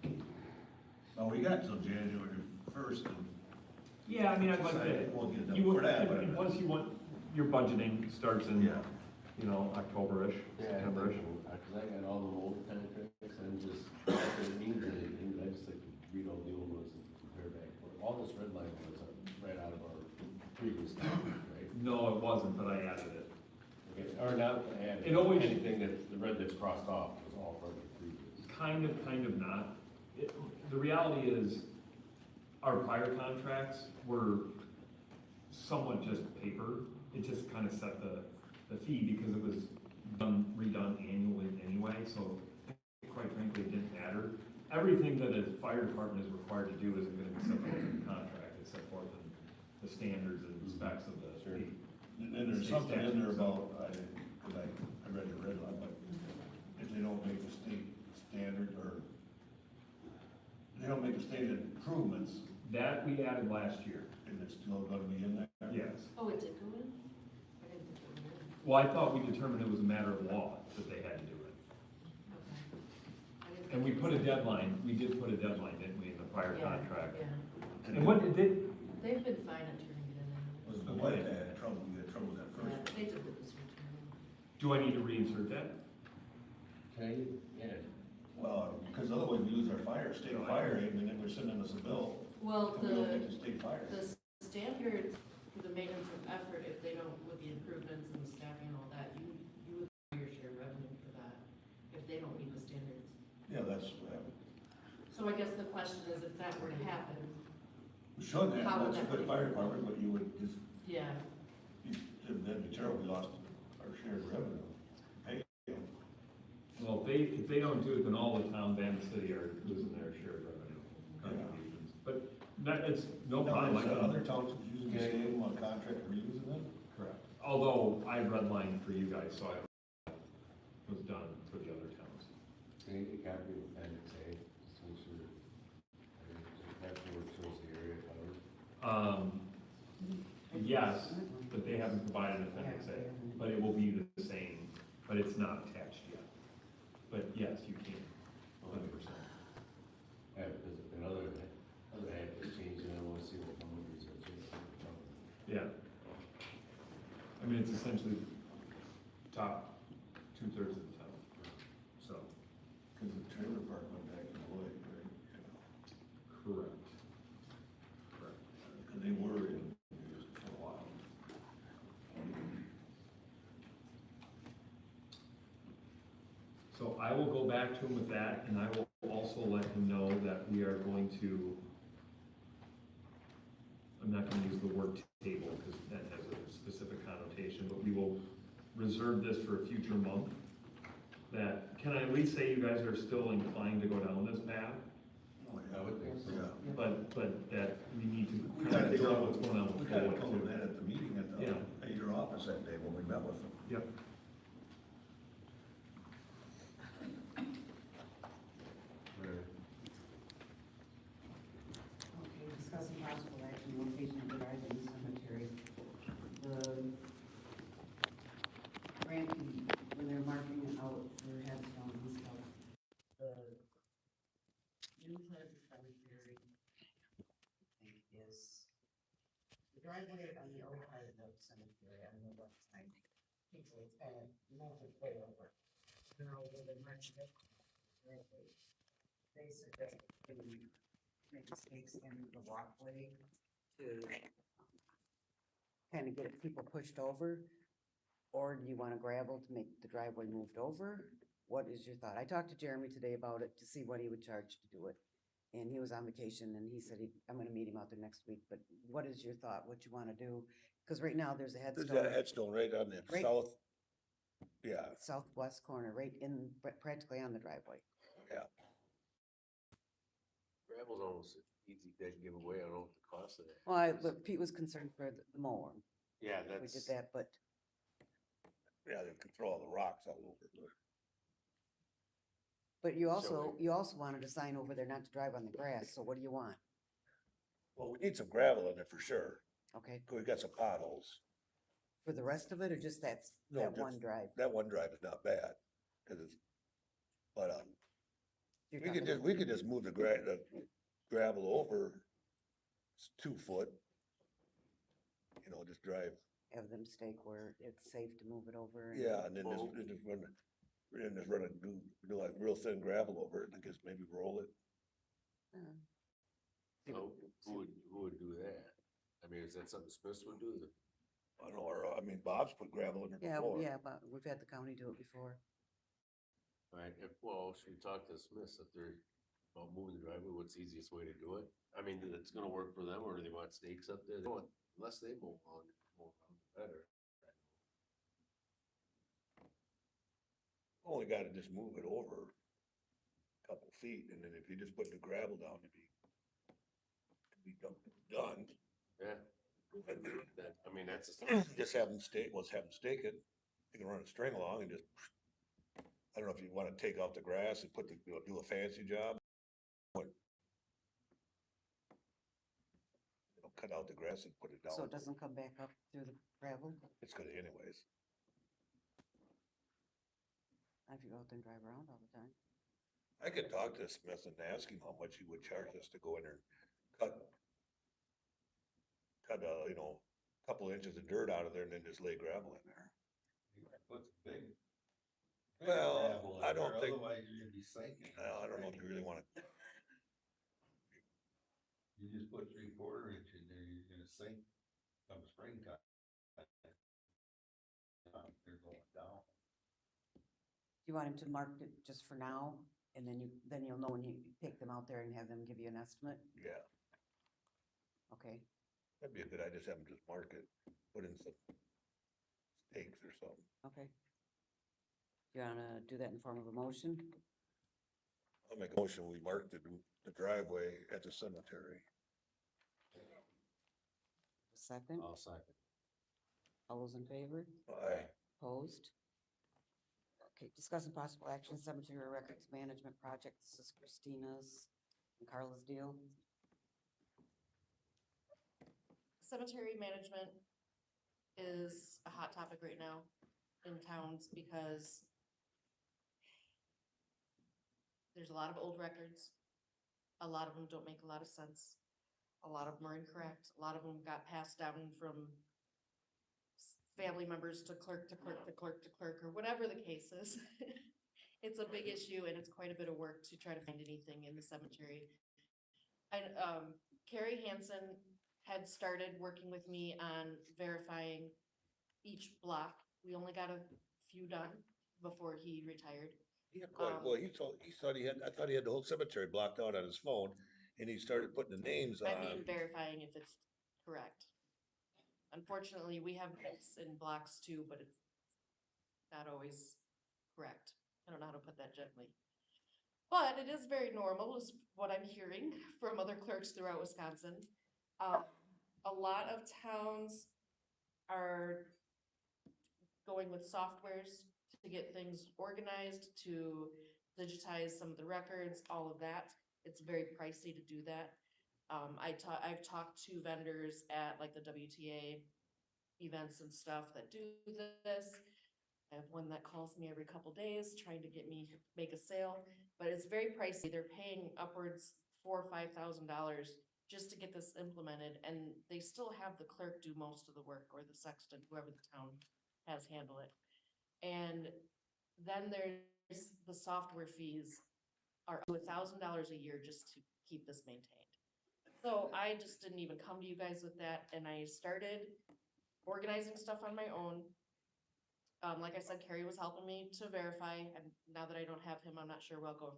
Speaker 11: it.
Speaker 10: Oh, we got till January 1st, and
Speaker 11: Yeah, I mean, I'd like to.
Speaker 10: We'll get it done
Speaker 11: You would-
Speaker 10: for that,
Speaker 11: and
Speaker 10: but-
Speaker 11: once you want, your budgeting starts in,
Speaker 10: yeah.
Speaker 11: you know, October-ish,
Speaker 2: Yeah,
Speaker 11: September-ish.
Speaker 2: cause I got all the old contracts and just, it means anything, I just like to read all the old ones and compare back. All this red line was right out of our previous contract, right?
Speaker 11: No, it wasn't, but I added it.
Speaker 2: Okay, or not, and
Speaker 11: It always-
Speaker 2: anything that, the red that's crossed off was all from the previous.
Speaker 11: Kind of not. The reality is, our prior contracts were somewhat just paper. It just kind of set the fee because it was redone annually anyway, so quite frankly, it didn't matter. Everything that a fire department is required to do isn't gonna be set forth in the contract, it's set forth in the standards and specs of the.
Speaker 10: And then there's something in there about, I read the red line, but if they don't make the state standard, or they don't make the state improvements,
Speaker 11: That we added last year,
Speaker 10: and it's still gonna be in there?
Speaker 11: yes.
Speaker 9: Oh, it did go in? I didn't think it went in.
Speaker 11: Well, I thought we determined it was a matter of law that they had to do it.
Speaker 9: Okay. I didn't
Speaker 11: And we
Speaker 9: think
Speaker 11: put a
Speaker 9: it was-
Speaker 11: deadline, we did put a deadline, didn't we, in the prior
Speaker 9: Yeah,
Speaker 11: contract?
Speaker 9: Yeah,
Speaker 11: And what it did,
Speaker 9: they've been fine at turning it in.
Speaker 10: Was the white that had trouble, we had trouble with that
Speaker 9: Yeah,
Speaker 10: first?
Speaker 9: they did it this return.
Speaker 11: do I need to reinsert that?
Speaker 2: Okay, yeah.
Speaker 10: Well, because otherwise we lose our state fire aid, and then they're sending us a bill,
Speaker 9: Well,
Speaker 10: and we don't get the state fire.
Speaker 9: the standards for the maintenance of effort, if they don't, with the improvements and the staffing and all that, you would pay your share of revenue for that, if they don't meet the standards.
Speaker 10: Yeah, that's what happened.
Speaker 9: So I guess the question is, if that were to happen,
Speaker 10: We shouldn't
Speaker 9: How
Speaker 10: have,
Speaker 9: would
Speaker 10: that's a
Speaker 9: that
Speaker 10: good
Speaker 9: be?
Speaker 10: fire department, but you would just,
Speaker 9: yeah,
Speaker 10: that'd be terrible, we lost our share of revenue. Hey,
Speaker 11: Well, if they don't do it, then all the towns and the city are losing their share of revenue contributions. But that, it's no problem. I can-
Speaker 10: Other towns using the same contract we're using them?
Speaker 11: Correct. Although I redlined for you guys, so I was done for the other towns.
Speaker 2: Can you copy of appendix A, just to make sure, that's where it shows the area covered?
Speaker 11: Yes, but they haven't provided an appendix A, but it will be the same, but it's not attached yet. But yes, you can, 100%.
Speaker 2: Yeah, because another half is changing, I wanna see what boundaries are changing.
Speaker 11: Yeah. I mean, it's essentially top 2/3 of the town, so.
Speaker 10: Because the trailer park went back in the wood, right?
Speaker 11: Correct. Correct.
Speaker 10: Because they were in use for a while.
Speaker 11: So I will go back to him with that, and I will also let him know that we are going to, I'm not gonna use the word table, because that has a specific connotation, but we will reserve this for a future month. That, can I at least say you guys are still inclined to go down this path?
Speaker 10: Oh, yeah.
Speaker 2: I would think so.
Speaker 10: Yeah.
Speaker 11: But that we need to
Speaker 10: We
Speaker 11: kind
Speaker 10: gotta
Speaker 11: of figure
Speaker 10: tell
Speaker 11: out what's going on
Speaker 10: We
Speaker 11: with
Speaker 10: gotta
Speaker 11: Boyd
Speaker 10: tell them
Speaker 11: too.
Speaker 10: that at the meeting
Speaker 11: Yeah.
Speaker 10: at your office that day when we met with them.
Speaker 11: Yep.
Speaker 1: Okay, discussing possible action, location of the drive-in cemetery. The grantee, when they're marking out their headstones and stuff, the new head cemetery, I think is, the driveway on the old side of the cemetery, on the west side, it's kind of, moving way over. Now, where they marked it, they suggest they make mistakes in the walkway to kind of get people pushed over? Or do you want to gravel to make the driveway moved over? What is your thought? I talked to Jeremy today about it to see what he would charge to do it. And he was on vacation and he said, I'm gonna meet him out there next week, but what is your thought, what you wanna do? Cause right now there's a
Speaker 10: There's
Speaker 1: headstone.
Speaker 10: that headstone right on the
Speaker 1: Right.
Speaker 10: south, yeah,
Speaker 1: Southwest corner, right in, practically on the driveway.
Speaker 10: yeah.
Speaker 2: Gravel's almost easy to give away, I don't know what the cost of that.
Speaker 1: Well, but Pete was concerned for the mower.
Speaker 2: Yeah,
Speaker 1: We did that, but
Speaker 10: Yeah, they could throw all the rocks all over,
Speaker 1: But you also wanted a sign over there not to drive on the grass, so what do you want?
Speaker 10: well, we need some gravel in there for sure,
Speaker 1: Okay,
Speaker 10: 'cause we got some potholes.
Speaker 1: for the rest of it, or just that
Speaker 10: No,
Speaker 1: one
Speaker 10: just-
Speaker 1: drive?
Speaker 10: That one drive is not bad, 'cause it's, but,
Speaker 1: You're
Speaker 10: we
Speaker 1: talking
Speaker 10: could just move the gravel over 2 foot. You know, just drive
Speaker 14: have them stake where it's safe to move it over.
Speaker 10: Yeah, and then just run it, do like real thin gravel over it, and just maybe roll it.
Speaker 14: Uh,
Speaker 15: Who would do that? I mean, is that something Smiths would do?
Speaker 10: I don't know, or, I mean, Bob's put gravel in there
Speaker 14: Yeah,
Speaker 10: before.
Speaker 14: yeah, but we've had the county do it before.
Speaker 15: Right, well, should we talk to Smiths if they're about moving the driveway, what's the easiest way to do it? I mean, it's gonna work for them, or do they want stakes up there? They want, unless they mow on, the better.
Speaker 10: Only gotta just move it over a couple feet, and then if you just put the gravel down, it'd be done.
Speaker 15: Yeah. That, I mean, that's
Speaker 10: Just have them stake, let's have them stake it. You can run a string along and just, I don't know if you wanna take out the grass and do a fancy job. Cut out the grass and put it down.
Speaker 14: So it doesn't come back up through the gravel?
Speaker 10: It's gonna anyways.
Speaker 14: I have to go out there and drive around all the time.
Speaker 10: I could talk to Smith and ask him how much he would charge us to go in there and cut a couple inches of dirt out of there and then just lay gravel in there.
Speaker 16: What's big?
Speaker 10: Well, I don't think,
Speaker 16: Otherwise, you're gonna be sinking.
Speaker 10: I don't know if you really wanna,
Speaker 16: You just put 3/4 inch in there, you're gonna sink come springtime. They're going down.
Speaker 14: You want him to mark it just for now, and then you'll know when you take them out there and have them give you an estimate?
Speaker 10: yeah,
Speaker 14: Okay,
Speaker 10: that'd be a good idea, just have them just mark it, put in some stakes or something.
Speaker 14: okay. You wanna do that in form of a motion?
Speaker 10: I'll make a motion, we mark the driveway at the cemetery.
Speaker 14: Second?
Speaker 15: I'll second.
Speaker 14: All those in favor?
Speaker 10: Aye.
Speaker 14: Opposed? Okay, discuss and possible action, cemetery records management project. This is Christina's and Carla's deal.
Speaker 9: Cemetery management is a hot topic right now in towns because there's a lot of old records. A lot of them don't make a lot of sense. A lot of them are incorrect. A lot of them got passed down from family members to clerk to clerk to clerk to clerk, or whatever the case is. It's a big issue and it's quite a bit of work to try to find anything in the cemetery. And Carrie Hansen had started working with me on verifying each block. We only got a few done before he retired.
Speaker 10: Yeah, quite, well, I thought he had the whole cemetery blocked out on his phone, and he started putting the names
Speaker 9: I mean,
Speaker 10: on.
Speaker 9: verifying if it's correct. Unfortunately, we have bits in blocks too, but it's not always correct. I don't know how to put that gently. But it is very normal, is what I'm hearing from other clerks throughout Wisconsin. A lot of towns are going with softwares to get things organized, to digitize some of the records, all of that. It's very pricey to do that. I've talked to vendors at like the WTA events and stuff that do this. I have one that calls me every couple days trying to get me to make a sale, but it's very pricey. They're paying upwards $4,000 or $5,000 just to get this implemented, and they still have the clerk do most of the work, or the sexton, whoever the town has handle it. And then there's the software fees are $1,000 a year just to keep this maintained. So I just didn't even come to you guys with that, and I started organizing stuff on my own. Like I said, Carrie was helping me to verify, and now that I don't have him, I'm not sure where I'll go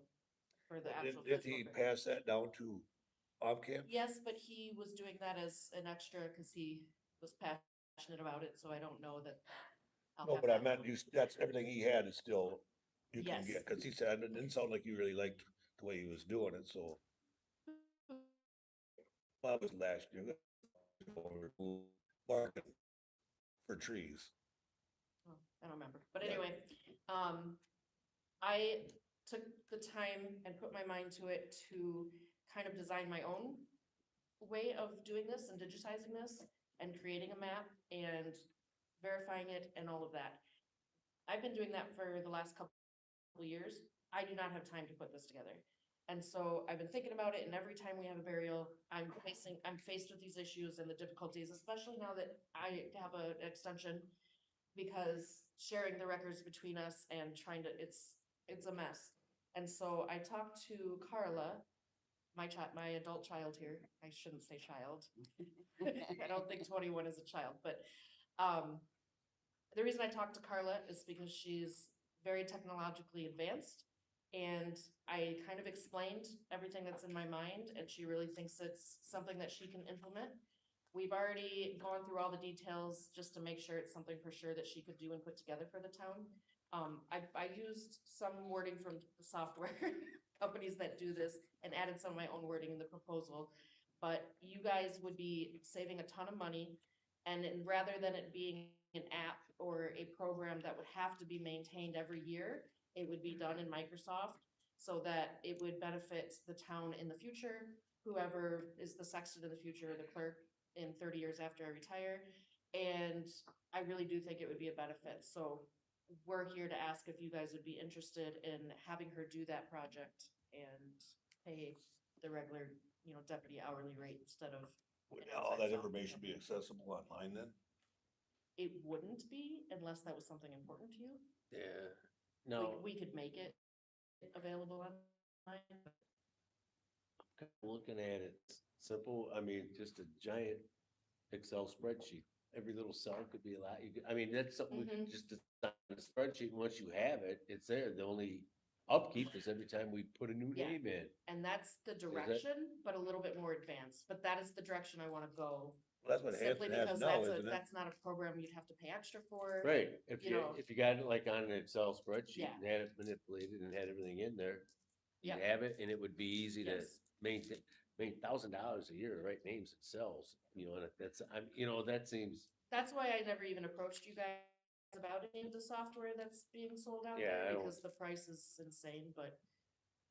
Speaker 9: for the actual.
Speaker 10: Did he
Speaker 9: physical
Speaker 10: pass that down to OmCam?
Speaker 9: Yes, but he was doing that as an extra because he was passionate about it, so I don't know that. I'll
Speaker 10: No,
Speaker 9: have
Speaker 10: but I
Speaker 9: that.
Speaker 10: meant that's everything he had is still, you can
Speaker 9: Yes.
Speaker 10: get, cause he said, it didn't sound like you really liked the way he was doing it, so. Well, it was last year, barking for trees.
Speaker 9: Oh, I don't remember, but anyway, I took the time and put my mind to it to kind of design my own way of doing this and digitizing this and creating a map and verifying it and all of that. I've been doing that for the last couple of years. I do not have time to put this together. And so I've been thinking about it, and every time we have a burial, I'm faced with these issues and the difficulties, especially now that I have an extension, because sharing the records between us and trying to, it's a mess. And so I talked to Carla, my adult child here, I shouldn't say child. I don't think 21 is a child, but, the reason I talked to Carla is because she's very technologically advanced. And I kind of explained everything that's in my mind, and she really thinks it's something that she can implement. We've already gone through all the details just to make sure it's something for sure that she could do and put together for the town. I used some wording from the software companies that do this and added some of my own wording in the proposal. But you guys would be saving a ton of money, and rather than it being an app or a program that would have to be maintained every year, it would be done in Microsoft so that it would benefit the town in the future, whoever is the sexton in the future, the clerk in 30 years after I retire. And I really do think it would be a benefit. So we're here to ask if you guys would be interested in having her do that project and pay the regular, deputy hourly rate instead of.
Speaker 10: Would all that information be accessible online then?
Speaker 9: It wouldn't be unless that was something important to you.
Speaker 15: Yeah, no,
Speaker 9: We could make it available online.
Speaker 15: looking at it, simple, I mean, just a giant Excel spreadsheet. Every little cell could be a lot, I mean, that's something we could just design a spreadsheet, and once you have it, it's there. The only upkeep is every time we put a new
Speaker 9: Yeah.
Speaker 15: name in.
Speaker 9: And that's the direction, but a little bit more advanced. But that is the direction I wanna go.
Speaker 10: Well, that's what
Speaker 9: Simply
Speaker 10: Hanson has
Speaker 9: because
Speaker 10: now,
Speaker 9: that's
Speaker 10: isn't it?
Speaker 9: that's not a program you'd have to pay extra for.
Speaker 15: Right, if
Speaker 9: You
Speaker 15: you,
Speaker 9: know.
Speaker 15: if you got it like on an Excel spreadsheet
Speaker 9: Yeah.
Speaker 15: and had it manipulated and had everything in there, you'd
Speaker 9: Yeah.
Speaker 15: have it, and it would be easy to
Speaker 9: Yes.
Speaker 15: maintain, $1,000 a year to write names it sells, and that's, that seems,
Speaker 9: That's why I never even approached you guys about any of the software that's being sold out
Speaker 15: Yeah, I
Speaker 9: there,
Speaker 15: don't-
Speaker 9: because the price is insane, but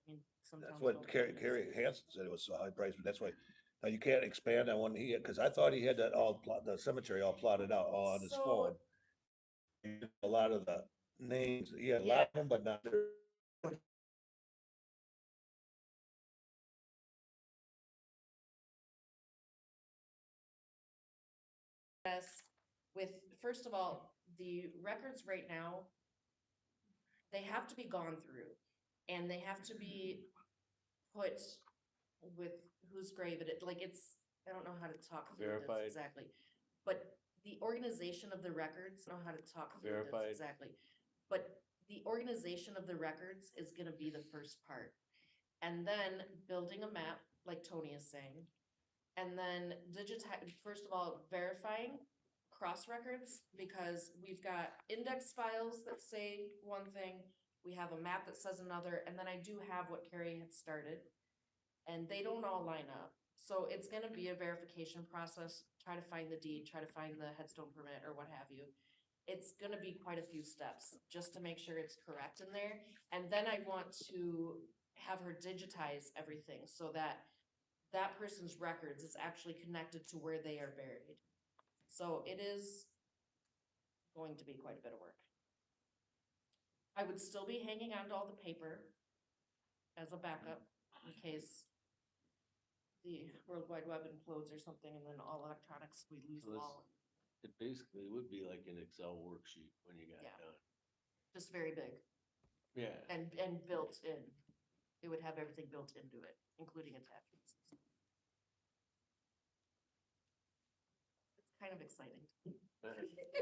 Speaker 9: I mean, sometimes.
Speaker 10: That's what Kerry Hansen said, it was so high price, but that's why, now you can't expand on one cause I thought he had that all the cemetery all plotted out all on his
Speaker 9: So-
Speaker 10: phone. A lot of the names, he had a lot of them, but not.
Speaker 9: Yes, first of all, the records right now, they have to be gone through, and they have to be put with whose grave it is, I don't know how to talk through this
Speaker 15: Verified.
Speaker 9: exactly. But the organization of the records, I don't know how to talk through this
Speaker 15: Verified.
Speaker 9: exactly. But the organization of the records is gonna be the first part. And then building a map, like Tony is saying. And then first of all, verifying cross records, because we've got index files that say one thing, we have a map that says another, and then I do have what Carrie had started. And they don't all line up. So it's gonna be a verification process, try to find the deed, try to find the headstone permit or what have you. It's gonna be quite a few steps, just to make sure it's correct in there. And then I want to have her digitize everything so that that person's records is actually connected to where they are buried. So it is going to be quite a bit of work. I would still be hanging on to all the paper as a backup in case the World Wide Web implodes or something, and then all electronics, we lose them all.
Speaker 15: it basically would be like an Excel worksheet when you got it
Speaker 9: Yeah.
Speaker 15: done.
Speaker 9: Just very big
Speaker 15: Yeah,
Speaker 9: and built in. It would have everything built into it, including attachments. It's kind of exciting.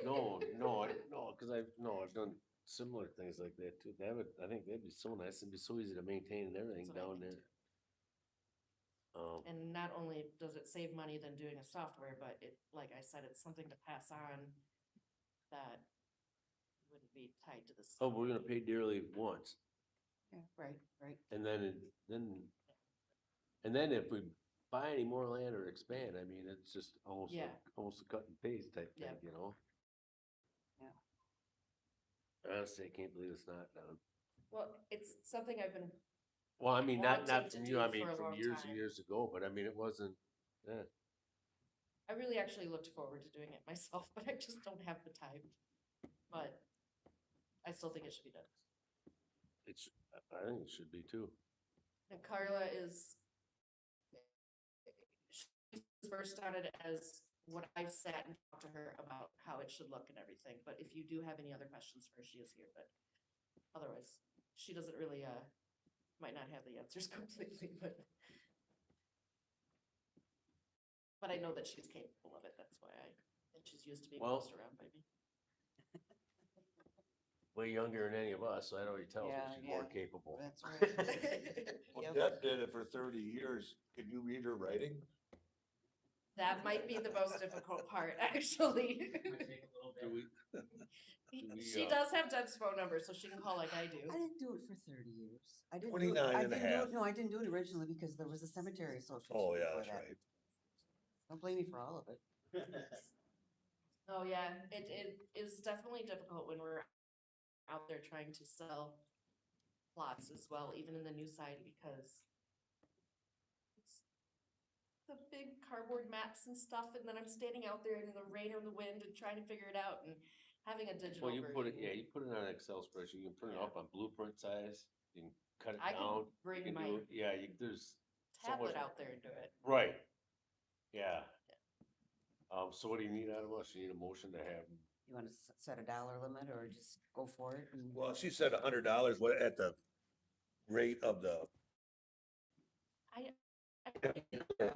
Speaker 15: no, cause I've done similar things like that too. I think that'd be so nice, it'd be so easy to maintain and everything
Speaker 9: That's what I
Speaker 15: down
Speaker 9: think
Speaker 15: there.
Speaker 9: And not only does it save money than doing a software, but it, like I said, it's something to pass on that wouldn't be tied to this.
Speaker 15: Oh, we're gonna pay dearly once,
Speaker 9: Yeah, right.
Speaker 15: and then if we buy any more land or expand, I mean, it's just almost
Speaker 9: Yeah.
Speaker 15: almost a cut and paste type thing,
Speaker 9: Yep.
Speaker 14: Yeah.
Speaker 15: Honestly, I can't believe it's not done.
Speaker 9: Well, it's something I've been,
Speaker 15: Well, I mean, not
Speaker 9: wanting to
Speaker 15: from
Speaker 9: do
Speaker 15: you, I
Speaker 9: for
Speaker 15: mean,
Speaker 9: a
Speaker 15: from
Speaker 9: long
Speaker 15: years and
Speaker 9: time.
Speaker 15: years ago, but I mean, it wasn't, yeah.
Speaker 9: I really actually looked forward to doing it myself, but I just don't have the time. But I still think it should be done.
Speaker 15: I think it should be too.
Speaker 9: And Carla is, she first started as what I've sat and talked to her about how it should look and everything, but if you do have any other questions for her, she is here, but otherwise, she doesn't really, might not have the answers completely, but I know that she's capable of it, that's why and she's used to being
Speaker 15: Well-
Speaker 9: passed around by me.
Speaker 15: Way younger than any of us, so that already tells me
Speaker 14: Yeah,
Speaker 15: she's more
Speaker 14: yeah.
Speaker 15: capable.
Speaker 14: That's right.
Speaker 16: Well,
Speaker 14: Yep.
Speaker 16: Deb did it for 30 years. Can you read her writing?
Speaker 9: That might be the most difficult part, actually.
Speaker 15: Do we, we,
Speaker 9: She does have Deb's phone number, so she can call like I do.
Speaker 14: I didn't do it for 30 years. I didn't
Speaker 16: 29
Speaker 14: do it, I
Speaker 16: and a
Speaker 14: didn't do
Speaker 16: half.
Speaker 14: it, no, I didn't do it originally because there was a cemetery association.
Speaker 16: Oh, yeah,
Speaker 14: before
Speaker 16: that's
Speaker 14: that.
Speaker 16: right.
Speaker 14: Don't blame me for all of it.
Speaker 9: Oh, yeah, it is definitely difficult when we're out there trying to sell plots as well, even in the new side, because it's the big cardboard maps and stuff, and then I'm standing out there in the rain or the wind and trying to figure it out, and having a digital
Speaker 15: well, you
Speaker 9: version.
Speaker 15: put it, yeah, you put it on an Excel spreadsheet, you can print it up on blueprint size, you can cut it
Speaker 9: I can
Speaker 15: down.
Speaker 9: bring
Speaker 15: you can
Speaker 9: my
Speaker 15: do it. Yeah, there's so
Speaker 9: tablet
Speaker 15: much-
Speaker 9: out there and do it.
Speaker 15: Right, yeah. So what do you need out of us? You need a motion to have,
Speaker 14: You want to set a dollar limit or just go for it? And
Speaker 16: Well, she said $100, what, at the rate of the,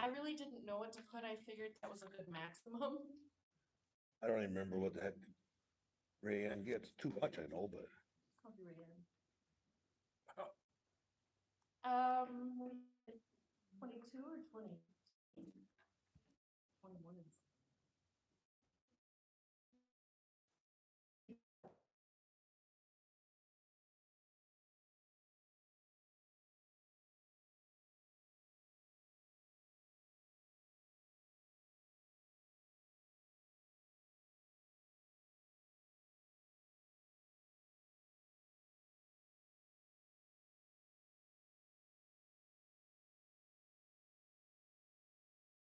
Speaker 9: I really didn't know what to put, I figured that was a good maximum.
Speaker 16: I don't even remember what the heck Rayanne gets, too much I know, but.
Speaker 9: I'll be right in. 22 or 20? 21 and